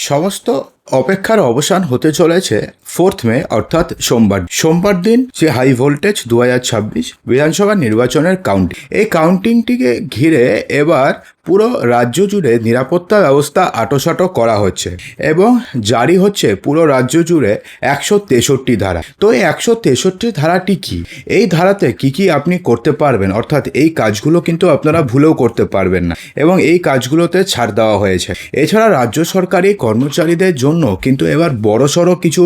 সমস্ত অপেক্ষার অবসান হতে চলেছে 4 মে অর্থাৎ সোমবার দিন যে হাই ভোল্টেজ 2026 বিধানসভা নির্বাচনের কাউন্টিং। এই কাউন্টিংটিকে ঘিরে এবার পুরো রাজ্য জুড়ে নিরাপত্তা ব্যবস্থা আঁটোসাঁটো করা হচ্ছে এবং জারি হচ্ছে পুরো রাজ্য জুড়ে 163 ধারা। তো এই 163 ধারাটি কি, এই ধারাতে কি আপনি করতে পারবেন, অর্থাৎ এই কাজগুলো কিন্তু আপনারা ভুলেও করতে পারবেন না এবং এই কাজগুলোতে ছাড় দেওয়া হয়েছে। এছাড়া রাজ্য সরকারি কর্মচারীদের জন্য কিন্তু এবার বড়সড় কিছু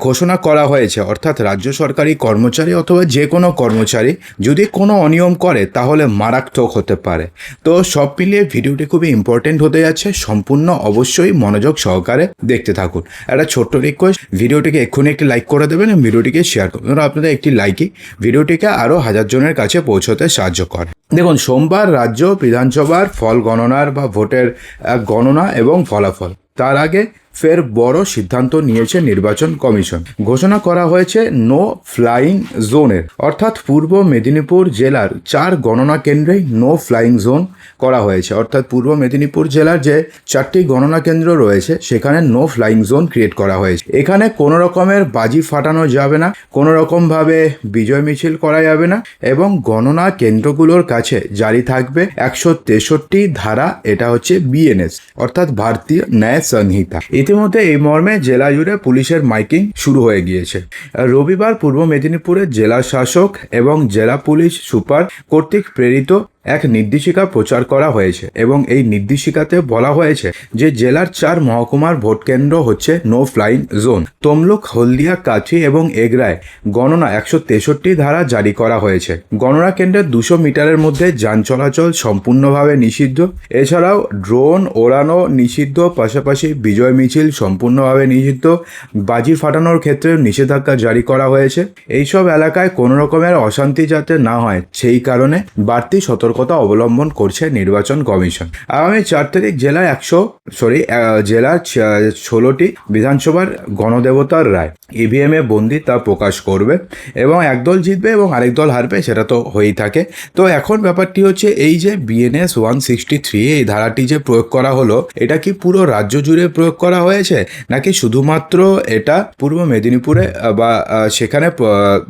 ঘোষণা করা হয়েছে, অর্থাৎ রাজ্য সরকারি কর্মচারী অথবা যে কোনো কর্মচারী যদি কোনো অনিয়ম করে তাহলে মারাত্মক হতে পারে। তো সব মিলিয়ে ভিডিওটি খুবই ইম্পর্টেন্ট হতে যাচ্ছে, সম্পূর্ণ অবশ্যই মনোযোগ সহকারে দেখতে থাকুন। একটা ছোট্ট রিকোয়েস্ট, ভিডিওটিকে এক্ষুনি একটি লাইক করে দেবেন এবং ভিডিওটিকে শেয়ার করবেন। আপনাদের একটি লাইকই ভিডিওটিকে আরও 1000 জনের কাছে পৌঁছতে সাহায্য করে। দেখুন, সোমবার রাজ্য বিধানসভার ফল গণনার বা ভোটের গণনা এবং ফলাফল, তার আগে ফের বড় সিদ্ধান্ত নিয়েছে নির্বাচন কমিশন। ঘোষণা করা হয়েছে নো ফ্লাইং জোনের, অর্থাৎ পূর্ব মেদিনীপুর জেলার 4 গণনা কেন্দ্রেই নো ফ্লাইং জোন করা হয়েছে। অর্থাৎ পূর্ব মেদিনীপুর জেলার যে 4টি গণনা কেন্দ্র রয়েছে সেখানে নো ফ্লাইং জোন ক্রিয়েট করা হয়েছে। এখানে কোনো রকমের বাজি ফাটানো যাবে না, কোনো রকমভাবে বিজয় মিছিল করা যাবে না এবং গণনা কেন্দ্রগুলোর কাছে জারি থাকবে 163 ধারা। এটা হচ্ছে বিএনএস অর্থাৎ ভারতীয় ন্যায় সংহিতা। ইতিমধ্যে এই মর্মে জেলা জুড়ে পুলিশের মাইকিং শুরু হয়ে গিয়েছে। রবিবার পূর্ব মেদিনীপুরের জেলা শাসক এবং জেলা পুলিশ সুপার কর্তৃক প্রেরিত এক নির্দেশিকা প্রচার করা হয়েছে এবং এই নির্দেশিকাতে বলা হয়েছে যে জেলার 4 মহকুমার ভোট কেন্দ্র হচ্ছে নো ফ্লাইং জোন। তমলুক, হলদিয়া, কাছি এবং এগরায় গণনা 163 ধারা জারি করা হয়েছে। গণনা কেন্দ্রের 200 মিটারের মধ্যে যান চলাচল সম্পূর্ণভাবে নিষিদ্ধ। এছাড়াও ড্রোন ওড়ানো নিষিদ্ধ, পাশাপাশি বিজয় মিছিল সম্পূর্ণভাবে নিষিদ্ধ। বাজি ফাটানোর ক্ষেত্রে নিষেধাজ্ঞা জারি করা হয়েছে। এইসব এলাকায় কোনো রকমের অশান্তি যাতে না হয় সেই কারণে বাড়তি সতর্কতা অবলম্বন করছে নির্বাচন কমিশন। আগামী 4 তারিখ জেলার 16টি বিধানসভার গণদেবতার রায় ইভিএম এ বন্দি তা প্রকাশ করবে এবং একদল জিতবে এবং আরেক দল হারবে, সেটা তো হয়েই থাকে। তো এখন ব্যাপারটি হচ্ছে এই যে বিএনএস 163 এই ধারাটি যে প্রয়োগ করা হলো, এটা কি পুরো রাজ্য জুড়ে প্রয়োগ করা হয়েছে নাকি শুধুমাত্র এটা পূর্ব মেদিনীপুরে বা সেখানে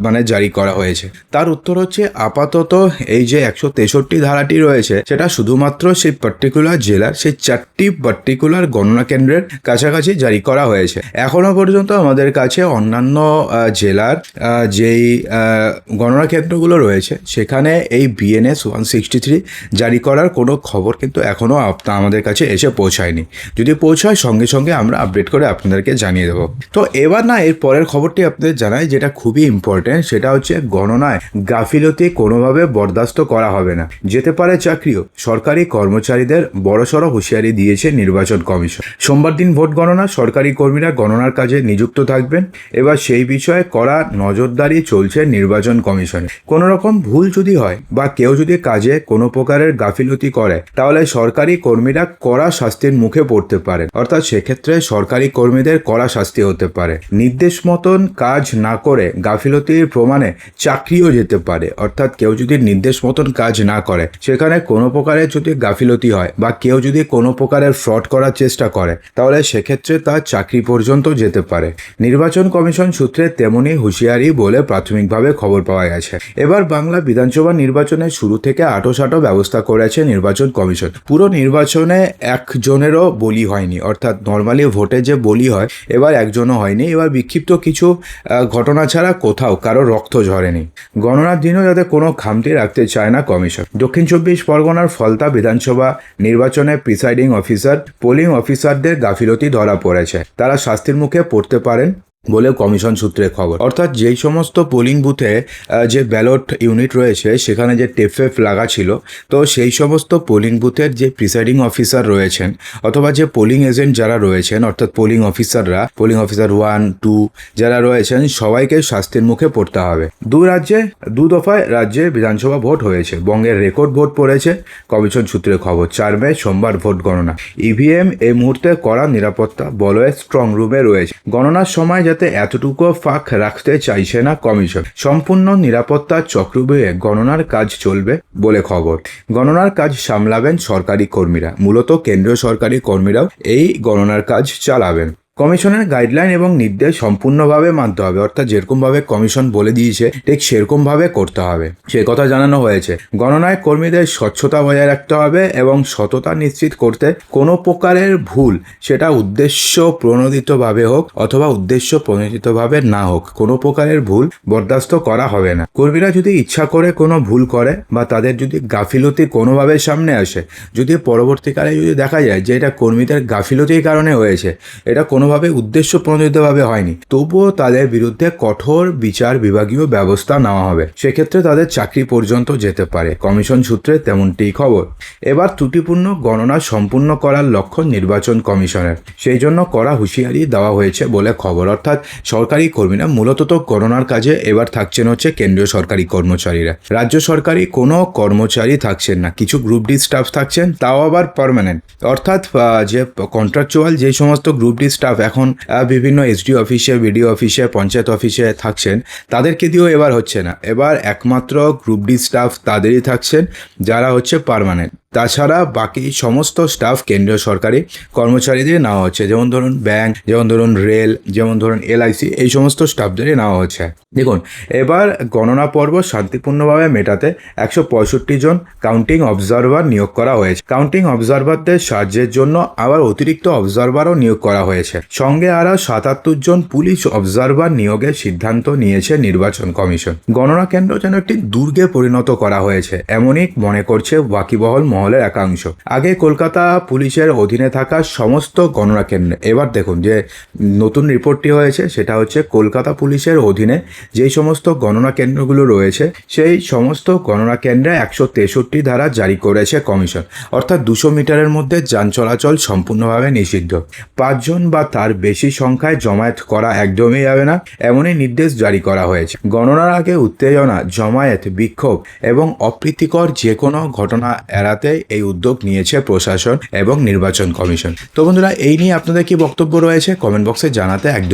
মানে জারি করা হয়েছে? তার উত্তর হচ্ছে আপাতত এই যে 163 ধারাটি রয়েছে সেটা শুধুমাত্র সেই পার্টিকুলার জেলার সেই 4টি পার্টিকুলার গণনা কেন্দ্রের কাছাকাছি জারি করা হয়েছে। এখনো পর্যন্ত আমাদের কাছে অন্যান্য জেলার যেই গণনা কেন্দ্রগুলো রয়েছে সেখানে এই বিএনএস 163 জারি করার কোনো খবর কিন্তু এখনো আমাদের কাছে এসে পৌঁছায়নি। যদি পৌঁছায় সঙ্গে সঙ্গে আমরা আপডেট করে আপনাদেরকে জানিয়ে দেবো। তো এবার না এর পরের খবরটি আপনাদের জানাই, যেটা খুবই ইম্পর্টেন্ট, সেটা হচ্ছে গণনায় গাফিলতি কোনোভাবে বরদাস্ত করা হবে না, যেতে পারে চাকরিও। সরকারি কর্মচারীদের বড়সড় হুঁশিয়ারি দিয়েছে নির্বাচন কমিশন। সোমবার দিন ভোট গণনা, সরকারি কর্মীরা গণনার কাজে নিযুক্ত থাকবেন। এবার সেই বিষয়ে কড়া নজরদারি চলছে নির্বাচন কমিশনে। কোনো রকম ভুল যদি হয় বা কেউ যদি কাজে কোনো প্রকারের গাফিলতি করে তাহলে সরকারি কর্মীরা কড়া শাস্তির মুখে পড়তে পারেন, অর্থাৎ সেক্ষেত্রে সরকারি কর্মীদের কড়া শাস্তি হতে পারে। নির্দেশ মতন কাজ না করে গাফিলতির প্রমাণে চাকরিও যেতে পারে, অর্থাৎ কেউ যদি নির্দেশ মতন কাজ না করে, সেখানে কোনো প্রকারের যদি গাফিলতি হয় বা কেউ যদি কোনো প্রকারের ফ্রড করার চেষ্টা করে তাহলে সেক্ষেত্রে তার চাকরি পর্যন্ত যেতে পারে। নির্বাচন কমিশন সূত্রে তেমনই হুঁশিয়ারি বলে প্রাথমিকভাবে খবর পাওয়া গেছে। এবার বাংলা বিধানসভা নির্বাচনের শুরু থেকে আঁটোসাঁটো ব্যবস্থা করেছে নির্বাচন কমিশন। পুরো নির্বাচনে একজনেরও বলি হয়নি, অর্থাৎ নর্মালি ভোটে যে বলি হয় এবার একজনও হয়নি। এবার বিক্ষিপ্ত কিছু ঘটনা ছাড়া কোথাও কারো রক্ত ঝরেনি। গণনার দিনও যাতে কোনো খামতি রাখতে চায় না কমিশন। দক্ষিণ 24 পরগনার ফলতা বিধানসভা নির্বাচনে প্রিসাইডিং অফিসার, পোলিং অফিসারদের গাফিলতি ধরা পড়েছে। তারা শাস্তির মুখে পড়তে পারেন বলে কমিশন সূত্রে খবর। অর্থাৎ যেই সমস্ত পোলিং বুথে যে ব্যালট ইউনিট রয়েছে সেখানে যে টেপ লাগা ছিল, তো সেই সমস্ত পোলিং বুথের যে প্রিসাইডিং অফিসার রয়েছেন অথবা যে পোলিং এজেন্ট যারা রয়েছেন, অর্থাৎ পোলিং অফিসাররা, পোলিং অফিসার 1, 2 যারা রয়েছেন সবাইকে শাস্তির মুখে পড়তে হবে। দু দফায় রাজ্যে বিধানসভা ভোট হয়েছে। বঙ্গের রেকর্ড ভোট পড়েছে কমিশন সূত্রে খবর। 4 মে সোমবার ভোট গণনা। ইভিএম এই মুহূর্তে কড়া নিরাপত্তা বলয়ে স্ট্রং রুমে রয়েছে। গণনার সময় যাতে এতটুকু ফাঁক রাখতে চাইছে না কমিশন। সম্পূর্ণ নিরাপত্তার চক্রব্যূহে গণনার কাজ চলবে বলে খবর। গণনার কাজ সামলাবেন সরকারি কর্মীরা, মূলত কেন্দ্রীয় সরকারি কর্মীরাও এই গণনার কাজ চালাবেন। কমিশনের গাইডলাইন এবং নির্দেশ সম্পূর্ণভাবে মানতে হবে, অর্থাৎ যেরকমভাবে কমিশন বলে দিয়েছে ঠিক সেরকমভাবে করতে হবে, সে কথা জানানো হয়েছে। গণনায় কর্মীদের স্বচ্ছতা বজায় রাখতে হবে এবং সততা নিশ্চিত করতে কোনো প্রকারের ভুল, সেটা উদ্দেশ্য প্রণোদিতভাবে হোক অথবা উদ্দেশ্য প্রণোদিতভাবে না হোক, কোনো প্রকারের ভুল বরদাস্ত করা হবে না। কর্মীরা যদি ইচ্ছা করে কোনো ভুল করে বা তাদের যদি গাফিলতি কোনোভাবে সামনে আসে, যদি পরবর্তীকালে যদি দেখা যায় যে এটা কর্মীদের গাফিলতির কারণে হয়েছে, এটা কোনোভাবে উদ্দেশ্য প্রণোদিতভাবে হয়নি, তবুও তাদের বিরুদ্ধে কঠোর বিচার বিভাগীয় ব্যবস্থা নেওয়া হবে। সেক্ষেত্রে তাদের চাকরি পর্যন্ত যেতে পারে। কমিশন সূত্রে তেমনটি খবর। এবার ত্রুটিপূর্ণ গণনা সম্পূর্ণ করার লক্ষ্য নির্বাচন কমিশনের, সেই জন্য কড়া হুঁশিয়ারি দেওয়া হয়েছে বলে খবর। অর্থাৎ সরকারি কর্মীরা, মূলত তো গণনার কাজে এবার থাকছেন হচ্ছে কেন্দ্রীয় সরকারি কর্মচারীরা, রাজ্য সরকারি কোনো কর্মচারী থাকছেন না। কিছু গ্রুপ ডি স্টাফ থাকছেন, তাও আবার পার্মানেন্ট, অর্থাৎ যে কন্ট্রাকচুয়াল যে সমস্ত গ্রুপ ডি স্টাফ এখন বিভিন্ন এসডি অফিসে, বিডিও অফিসে, পঞ্চায়েত অফিসে থাকছেন, তাদেরকে দিয়েও এবার হচ্ছে না। এবার একমাত্র গ্রুপ ডি স্টাফ তাদেরই থাকছেন যারা হচ্ছে পার্মানেন্ট। তাছাড়া বাকি সমস্ত স্টাফ কেন্দ্রীয় সরকারি কর্মচারীদের নেওয়া হচ্ছে, যেমন ধরুন ব্যাংক, যেমন ধরুন রেল, যেমন ধরুন এলআইসি, এই সমস্ত স্টাফদেরই নেওয়া হচ্ছে। দেখুন, এবার গণনা পর্ব শান্তিপূর্ণভাবে মেটাতে 165 জন কাউন্টিং অবজারভার নিয়োগ করা হয়েছে। কাউন্টিং অবজারভারদের সাহায্যের জন্য আবার অতিরিক্ত অবজারভারও নিয়োগ করা হয়েছে। সঙ্গে আরও 77 জন পুলিশ অবজারভার নিয়োগের সিদ্ধান্ত নিয়েছে নির্বাচন কমিশন। গণনা কেন্দ্র যেন একটি দুর্গে পরিণত করা হয়েছে, এমনই মনে করছে ওয়াকিবহল মহলের একাংশ। আগে কলকাতা পুলিশের অধীনে থাকা সমস্ত গণনা কেন্দ্রে, এবার দেখুন যে নতুন রিপোর্টটি হয়েছে, সেটা হচ্ছে কলকাতা পুলিশের অধীনে যেই সমস্ত গণনা কেন্দ্রগুলো রয়েছে, সেই সমস্ত গণনা কেন্দ্রে 163 ধারা জারি করেছে কমিশন। অর্থাৎ 200 মিটারের মধ্যে যান চলাচল সম্পূর্ণভাবে নিষিদ্ধ। 5 জন বা তার বেশি সংখ্যায় জমায়েত করা একদমই যাবে না, এমনই নির্দেশ জারি করা হয়েছে। গণনার আগে উত্তেজনা, জমায়েত, বিক্ষোভ এবং অপ্রীতিকর যে কোনো ঘটনা এড়াতে এই উদ্যোগ নিয়েছে প্রশাসন এবং নির্বাচন কমিশন। তো বন্ধুরা, এই নিয়ে আপনাদের কি বক্তব্য রয়েছে কমেন্ট বক্সে জানাতে একদম